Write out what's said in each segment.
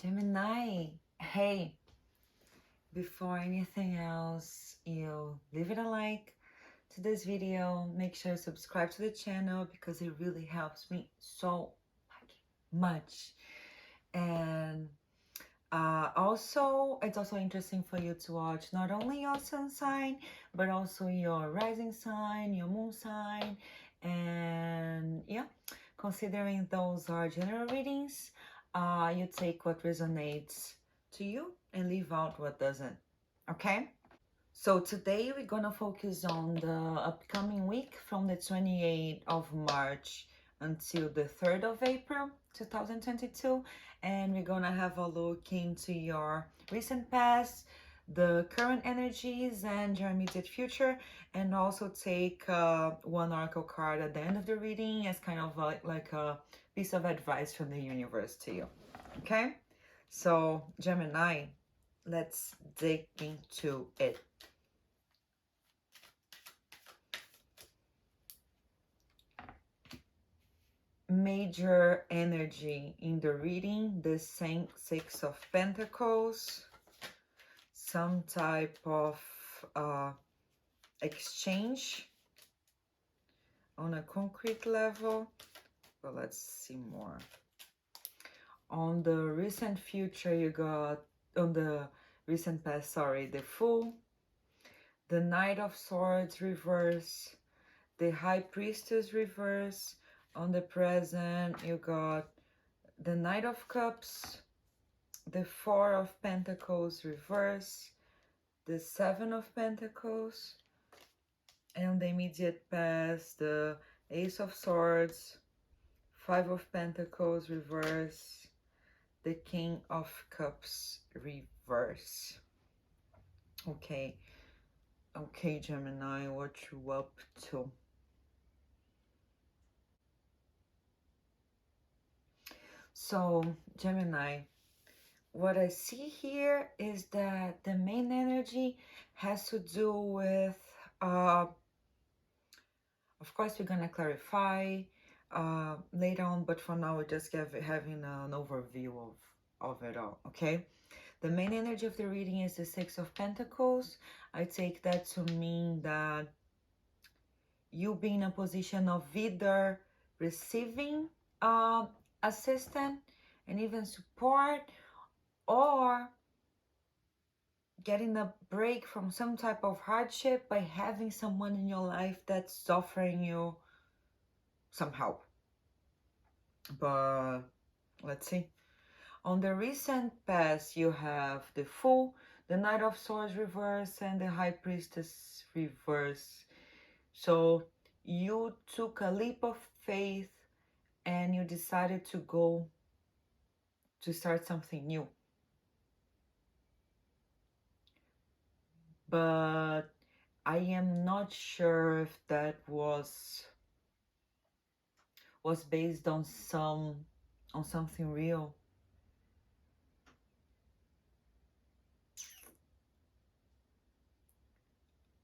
Gemini, hey, before anything else, you leave it a like to this video. Make sure to subscribe to the channel because it really helps me so much. And also, it's also interesting for you to watch not only your sun sign, but also your rising sign, your moon sign, and yeah, considering those are general readings, you take what resonates to you and leave out what doesn't. Okay? So today we're gonna focus on the upcoming week from the 28th of March until the 3rd of April 2022, and we're gonna have a look into your recent past, the current energies, and your immediate future, and also take one oracle card at the end of the reading as kind of like a piece of advice from the universe to you. Okay? So Gemini, let's dig into it. Major energy in the reading, the Six of Pentacles, some type of exchange on a concrete level. But let's see more. On the recent future, you got, on the recent past, sorry, the Fool, the Knight of Swords reverse, the High Priestess reverse. On the present, you got the Knight of Cups, the Four of Pentacles reverse, the Seven of Pentacles, and the immediate past, the Ace of Swords, Five of Pentacles reverse, the King of Cups reverse. Okay, Gemini, what you up to? So, Gemini, what I see here is that the main energy has to do with, of course, we're going to clarify later on, but for now, we're just having an overview of it all, okay? The main energy of the reading is the Six of Pentacles. I take that to mean that you be in a position of either receiving assistance and even support, or getting a break from some type of hardship by having someone in your life that's offering you some help. But let's see. On the recent past, you have the Fool, the Knight of Swords reverse, and the High Priestess reverse. So you took a leap of faith and you decided to go to start something new. But I am not sure if that was based on something real.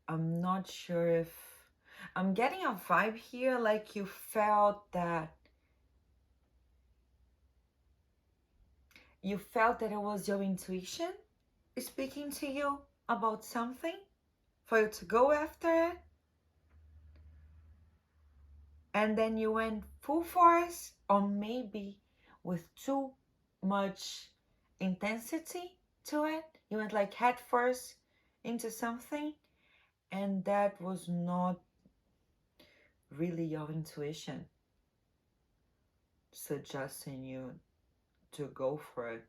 I'm not sure if I'm getting a vibe here like you felt that it was your intuition speaking to you about something for you to go after it, and then you went full force, or maybe with too much intensity to it. You went like head first into something, and that was not really your intuition suggesting you to go for it.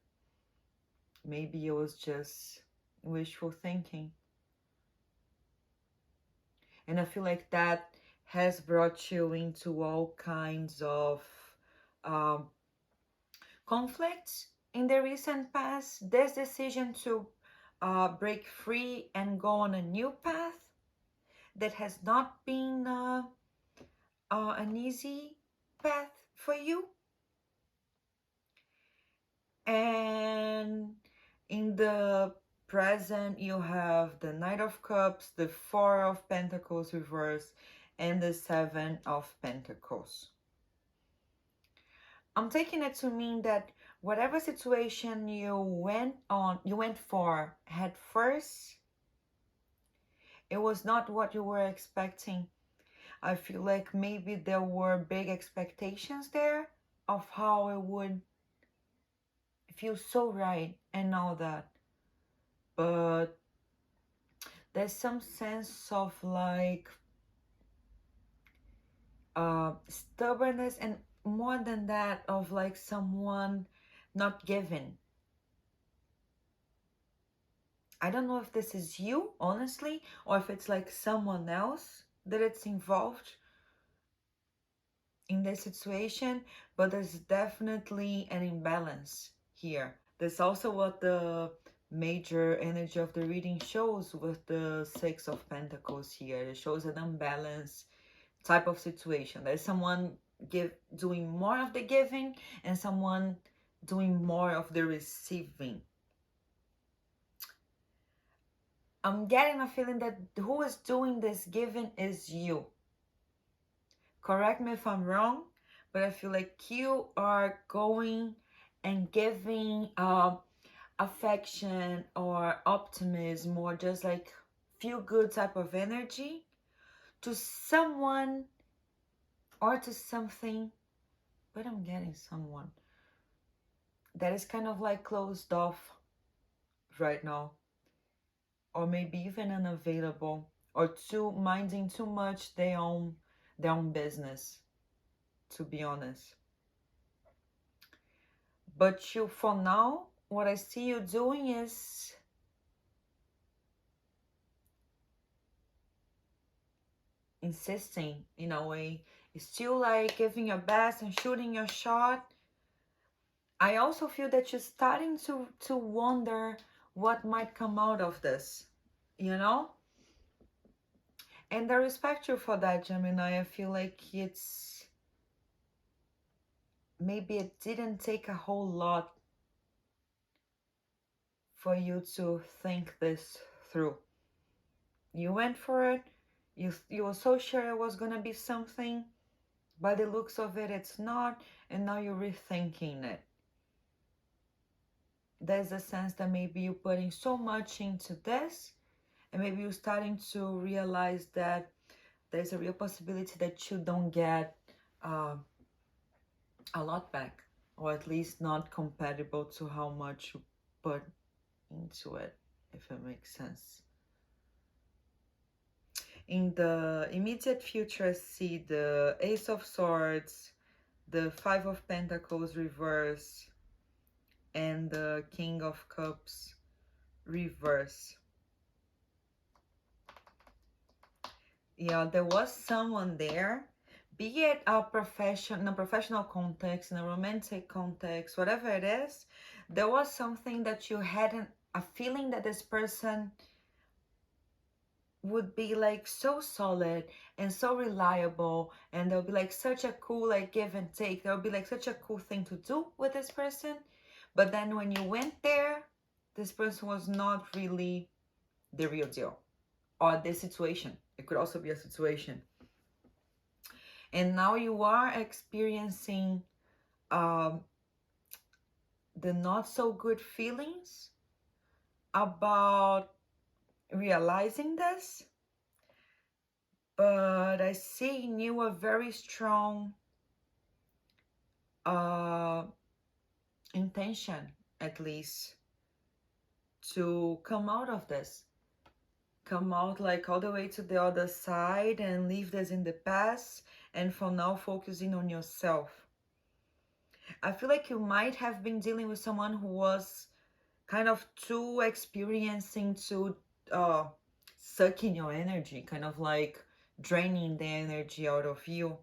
Maybe it was just wishful thinking. And I feel like that has brought you into all kinds of conflicts in the recent past. This decision to break free and go on a new path that has not been an easy path for you. And in the present, you have the Knight of Cups, the Four of Pentacles reverse, and the Seven of Pentacles. I'm taking it to mean that whatever situation you went for head first, it was not what you were expecting. I feel like maybe there were big expectations there of how it would feel so right and all that. But there's some sense of like stubbornness, and more than that, of like someone not giving. I don't know if this is you, honestly, or if it's like someone else that it's involved in this situation, but there's definitely an imbalance here. That's also what the major energy of the reading shows with the Six of Pentacles here. It shows an unbalanced type of situation. There's someone doing more of the giving and someone doing more of the receiving. I'm getting a feeling that who is doing this giving is you. Correct me if I'm wrong, but I feel like you are going and giving affection or optimism or just like feel good type of energy to someone or to something, but I'm getting someone that is kind of like closed off right now, or maybe even unavailable, or too minding too much their own business, to be honest. But you, for now, what I see you doing is insisting in a way. It's still like giving your best and shooting your shot. I also feel that you're starting to wonder what might come out of this, you know? And I respect you for that, Gemini. I feel like maybe it didn't take a whole lot for you to think this through. You went for it. You were so sure it was gonna be something. By the looks of it, it's not, and now you're rethinking it. There's a sense that maybe you're putting so much into this, and maybe you're starting to realize that there's a real possibility that you don't get uh, a lot back, or at least not compatible to how much you put into it, if it makes sense. In the immediate future, I see the Ace of Swords, the Five of Pentacles reverse, and the King of Cups reverse. Yeah, there was someone there, be it a in a professional context, in a romantic context, whatever it is, there was something that you hadn't, a feeling that this person would be like so solid and so reliable, and there'll be like such a cool like give and take. There'll be like such a cool thing to do with this person. But then when you went there, this person was not really the real deal, or this situation. It could also be a situation. And now you are experiencing the not so good feelings about realizing this. But I see in you a very strong intention, at least, to come out of this. Come out like all the way to the other side and leave this in the past, and for now focusing on yourself. I feel like you might have been dealing with someone who was kind of too experiencing to suck in your energy, kind of like draining the energy out of you.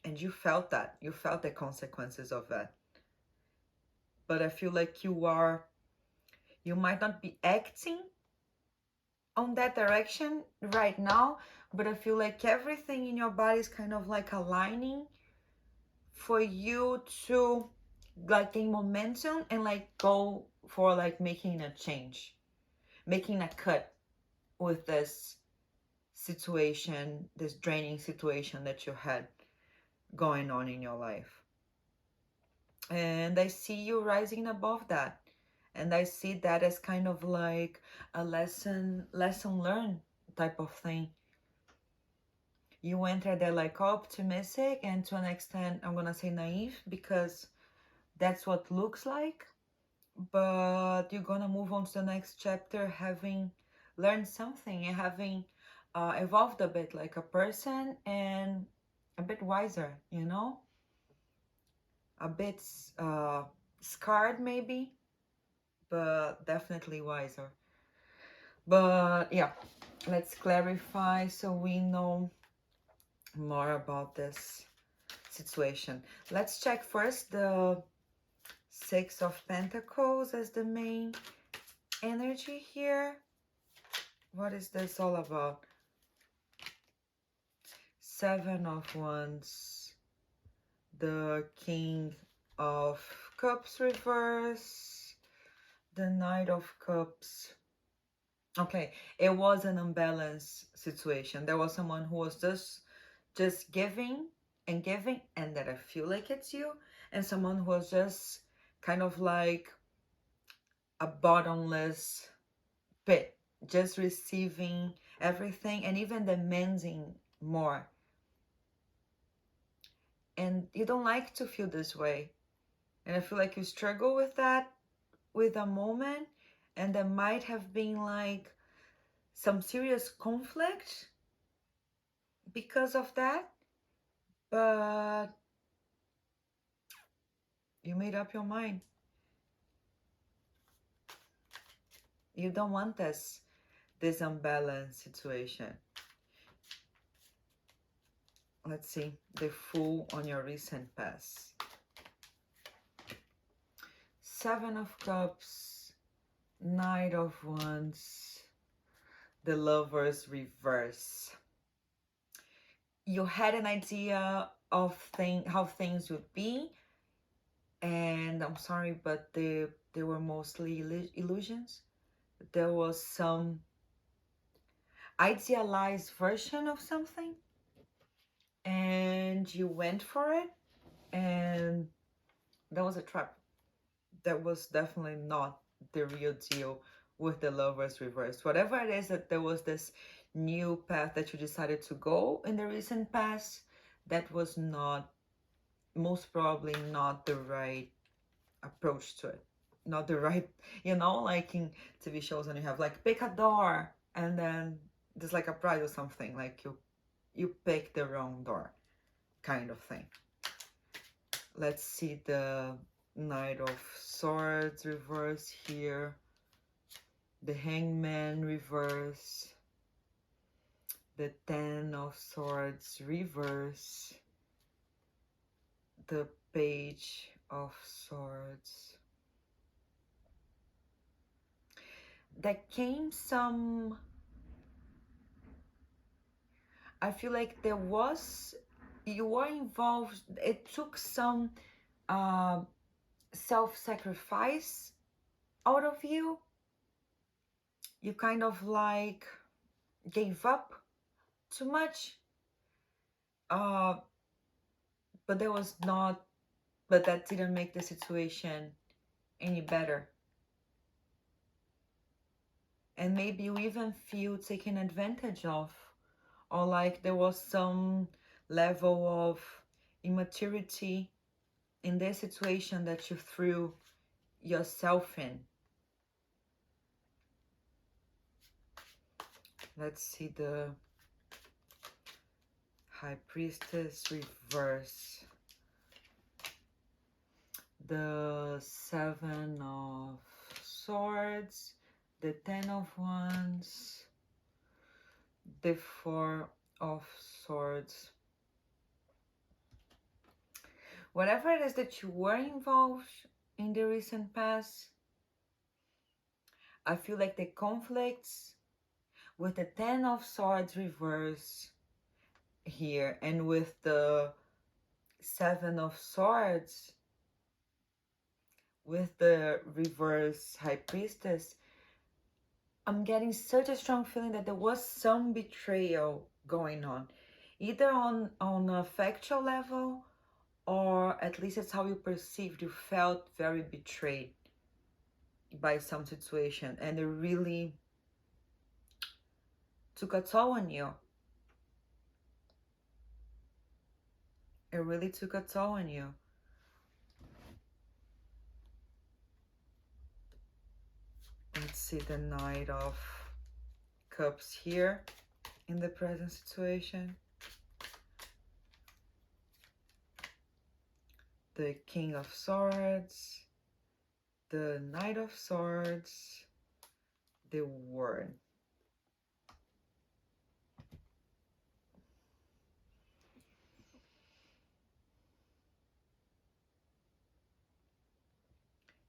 And you felt that. You felt the consequences of that. But I feel like you might not be acting on that direction right now, but I feel like everything in your body is kind of like aligning for you to like gain momentum and like go for like making a change, making a cut with this situation, this draining situation that you had going on in your life. And I see you rising above that. And I see that as kind of like a lesson learned type of thing. You enter there like optimistic and to an extent, I'm gonna say naive, because that's what looks like. But you're gonna move on to the next chapter having learned something and having evolved a bit like a person and a bit wiser, you know? A bit scarred maybe, but definitely wiser. But yeah, let's clarify so we know more about this situation. Let's check first the Six of Pentacles as the main energy here. What is this all about? Seven of Wands, the King of Cups reverse, the Knight of Cups. Okay, it was an unbalanced situation. There was someone who was just giving and giving, and that I feel like it's you, and someone who was just kind of like a bottomless pit, just receiving everything and even demanding more. And you don't like to feel this way. And I feel like you struggle with that with a moment, and there might have been like some serious conflict because of that, but you made up your mind. You don't want this unbalanced situation. Let's see the Fool on your recent past. Seven of Cups, Knight of Wands, the Lovers reverse. You had an idea of how things would be, and I'm sorry, but they were mostly illusions. There was some idealized version of something, and you went for it, and that was a trap. That was definitely not the real deal with the Lovers reverse. Whatever it is that there was this new path that you decided to go in the recent past, that was not, most probably not the right approach to it. Not the right, you know, like in TV shows when you have like pick a door and then there's like a prize or something, like you pick the wrong door kind of thing. Let's see the Knight of Swords reverse here, the Hangman reverse, the Ten of Swords reverse, the Page of Swords. There came some, I feel like there was, you were involved, it took some self-sacrifice out of you. You kind of like gave up too much, but there was not, but that didn't make the situation any better. And maybe you even feel taken advantage of, or like there was some level of immaturity in this situation that you threw yourself in. Let's see the High Priestess reverse, the Seven of Swords, the Ten of Wands, the Four of Swords. Whatever it is that you were involved in the recent past, I feel like the conflicts with the Ten of Swords reverse here and with the Seven of Swords with the reverse High Priestess, I'm getting such a strong feeling that there was some betrayal going on, either on a factual level or at least it's how you perceived, you felt very betrayed by some situation, and it really took a toll on you. It really took a toll on you. Let's see the Knight of Cups here in the present situation. The King of Swords, the Knight of Swords, the World.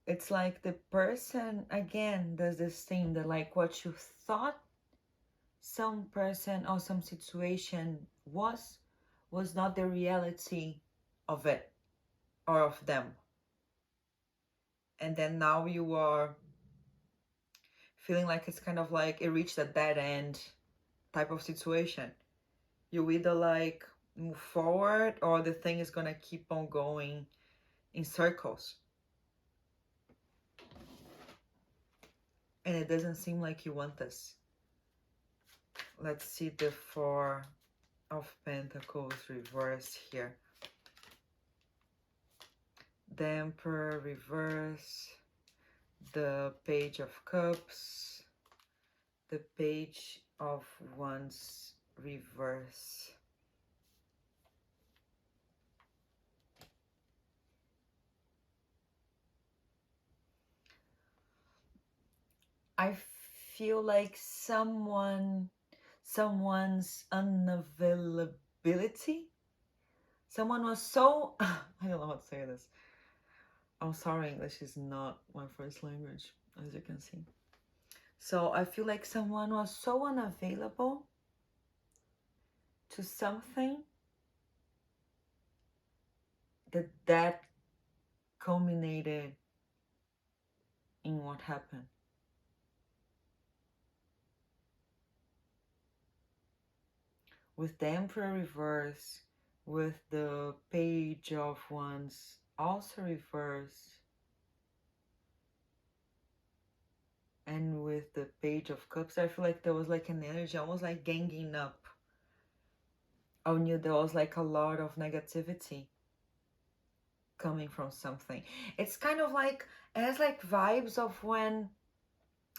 It's like the person, again, does this thing that like what you thought some person or some situation was not the reality of it or of them. And then now you are feeling like it's kind of like it reached a dead end type of situation. You either like move forward or the thing is gonna keep on going in circles. And it doesn't seem like you want this. Let's see the Four of Pentacles reverse here. The Emperor reverse, the Page of Cups, the Page of Wands reverse. I feel like someone's unavailability. Someone was so I don't know how to say this. I'm sorry, English is not my first language, as you can see. So I feel like someone was so unavailable to something that culminated in what happened. With the Emperor reverse, with the Page of Wands also reverse, and with the Page of Cups, I feel like there was like an energy almost like ganging up. I knew there was like a lot of negativity coming from something. It's kind of like, it has like vibes of when,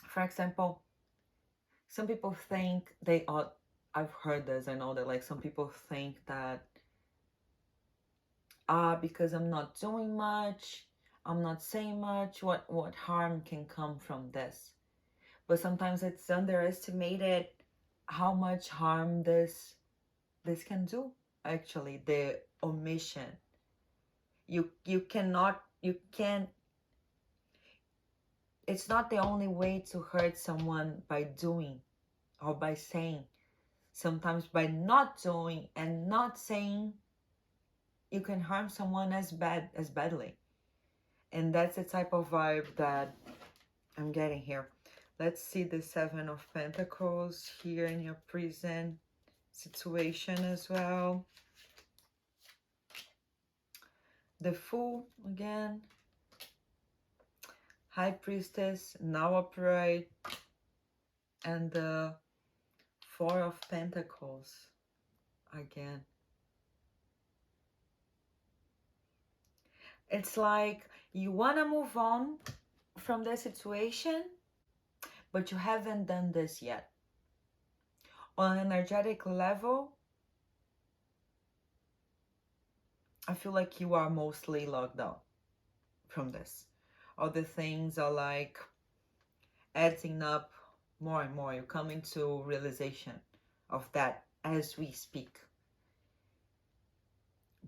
for example, some people think they ought, I've heard this, I know that like some people think that because I'm not doing much, I'm not saying much, what harm can come from this? But sometimes it's underestimated how much harm this can do. Actually, the omission. You can't. It's not the only way to hurt someone by doing or by saying. Sometimes by not doing and not saying, you can harm someone as badly. And that's the type of vibe that I'm getting here. Let's see the Seven of Pentacles here in your prison situation as well. The Fool again. High Priestess, now upright. And the Four of Pentacles again. It's like you want to move on from the situation, but you haven't done this yet. On an energetic level, I feel like you are mostly locked out from this. Other things are like adding up more and more. You're coming to realization of that as we speak.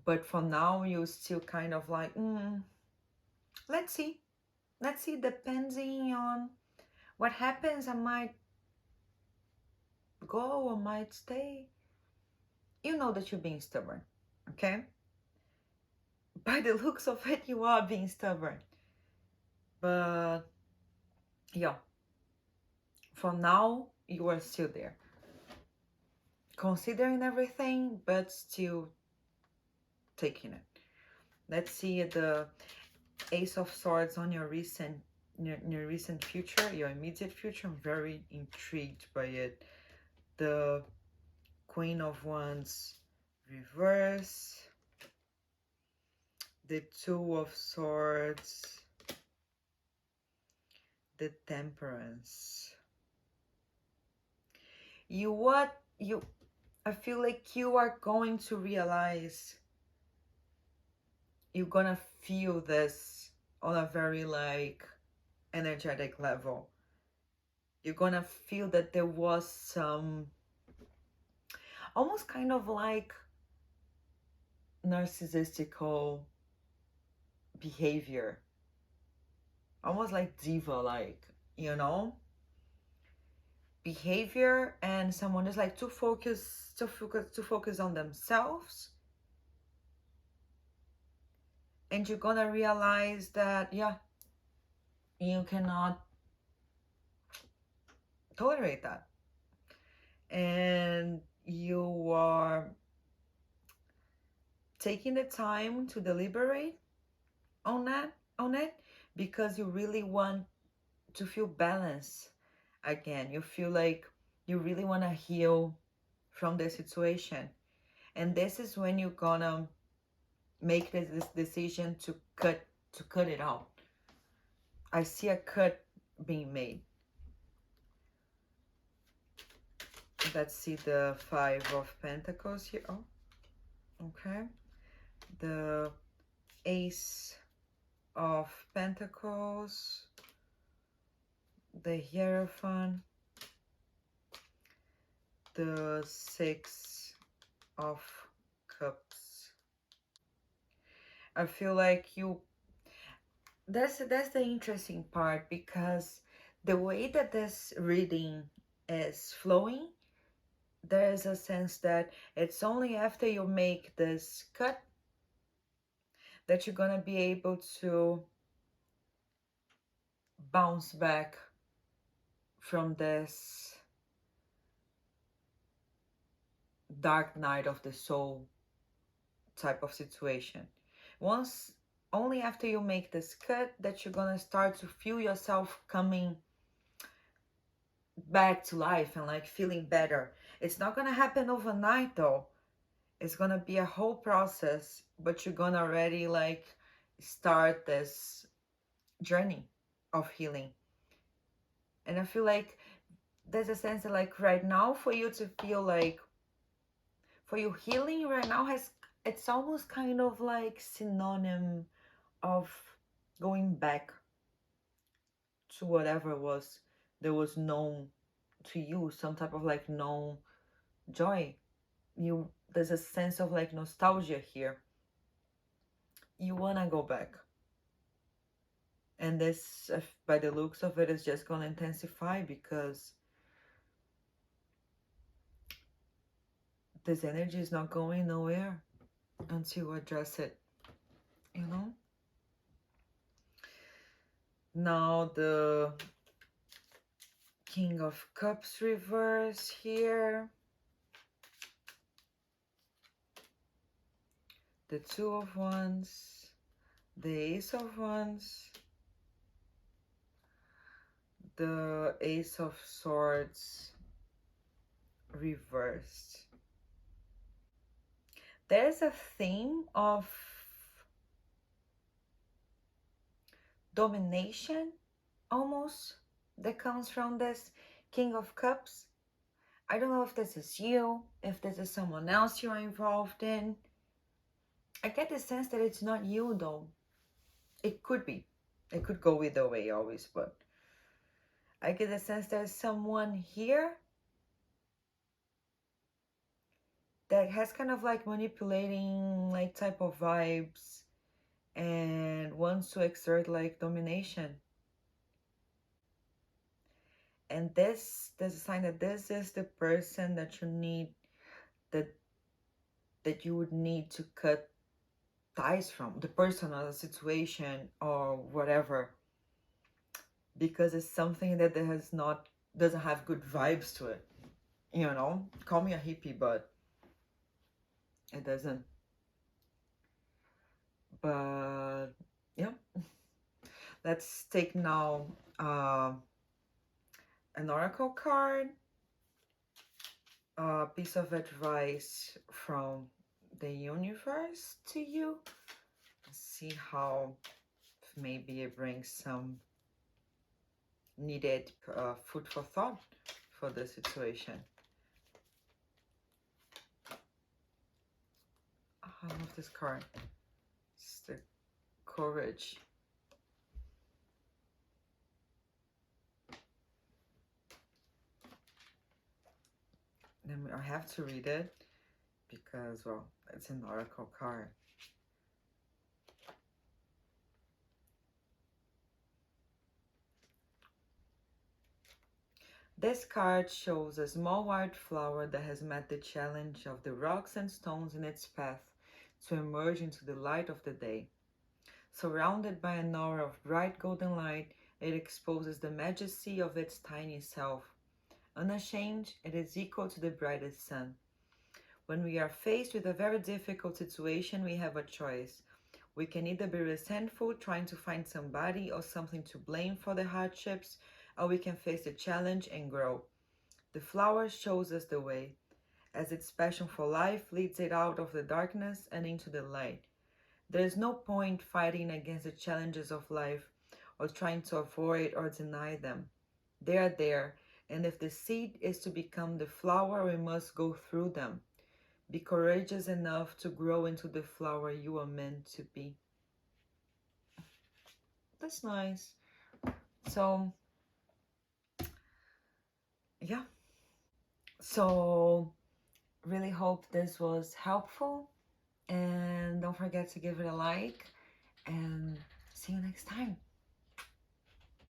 But for now, you're still kind of like, let's see. Let's see, depending on what happens, I might go or might stay. You know that you're being stubborn, okay? By the looks of it, you are being stubborn. But yeah, for now, you are still there. Considering everything, but still taking it. Let's see the Ace of Swords on your recent future, your immediate future. I'm very intrigued by it. The Queen of Wands reverse, the Two of Swords, the Temperance. I feel like you are going to realize, you're gonna feel this on a very like energetic level. You're gonna feel that there was some almost kind of like narcissistical behavior, almost like diva like, you know, behavior, and someone is like to focus on themselves. And you're gonna realize that, yeah, you cannot tolerate that, and you are taking the time to deliberate on it, because you really want to feel balance again. You feel like you really want to heal from the situation, and this is when you're gonna make this decision to cut it out. I see a cut being made. Let's see the Five of Pentacles here. Oh, okay. The Ace of Pentacles, the Hierophant, the Six of Cups. I feel like that's the interesting part, because the way that this reading is flowing, there is a sense that it's only after you make this cut that you're gonna be able to bounce back from this dark night of the soul type of situation. Only after you make this cut that you're gonna start to feel yourself coming back to life and like feeling better. It's not gonna happen overnight though. It's gonna be a whole process, but you're gonna already like start this journey of healing. And I feel like there's a sense that like right now, for you to feel like, for you healing right now, it's almost kind of like synonym of going back to whatever was there was known to you, some type of like known joy. There's a sense of like nostalgia here. You wanna go back, and this, by the looks of it, is just gonna intensify, because this energy is not going nowhere until you address it, you know. Now the King of Cups reverse here, the Two of Wands, the Ace of Wands, the Ace of Swords reversed. There's a theme of domination almost that comes from this King of Cups. I don't know if this is you, if this is someone else you're involved in. I get the sense that it's not you though. It could be. It could go either way always, but I get the sense there's someone here that has kind of like manipulating like type of vibes and wants to exert like domination. And there's a sign that this is the person that you need, that you would need to cut ties from, the person or the situation or whatever, because it's something that doesn't have good vibes to it, you know. Call me a hippie, but it doesn't. But yeah, let's take now an oracle card, a piece of advice from the universe to you. See how maybe it brings some needed food for thought for the situation. I love this card. It's the courage. Then I have to read it because, well, it's an oracle card. This card shows a small white flower that has met the challenge of the rocks and stones in its path to emerge into the light of the day. Surrounded by an aura of bright golden light, it exposes the majesty of its tiny self. Unashamed, it is equal to the brightest sun. When we are faced with a very difficult situation, we have a choice. We can either be resentful, trying to find somebody or something to blame for the hardships, or we can face the challenge and grow. The flower shows us the way, as its passion for life leads it out of the darkness and into the light. There is no point fighting against the challenges of life or trying to avoid or deny them. They are there, and if the seed is to become the flower, we must go through them. Be courageous enough to grow into the flower you are meant to be. That's nice. So, yeah. So, really hope this was helpful. And don't forget to give it a like. And see you next time.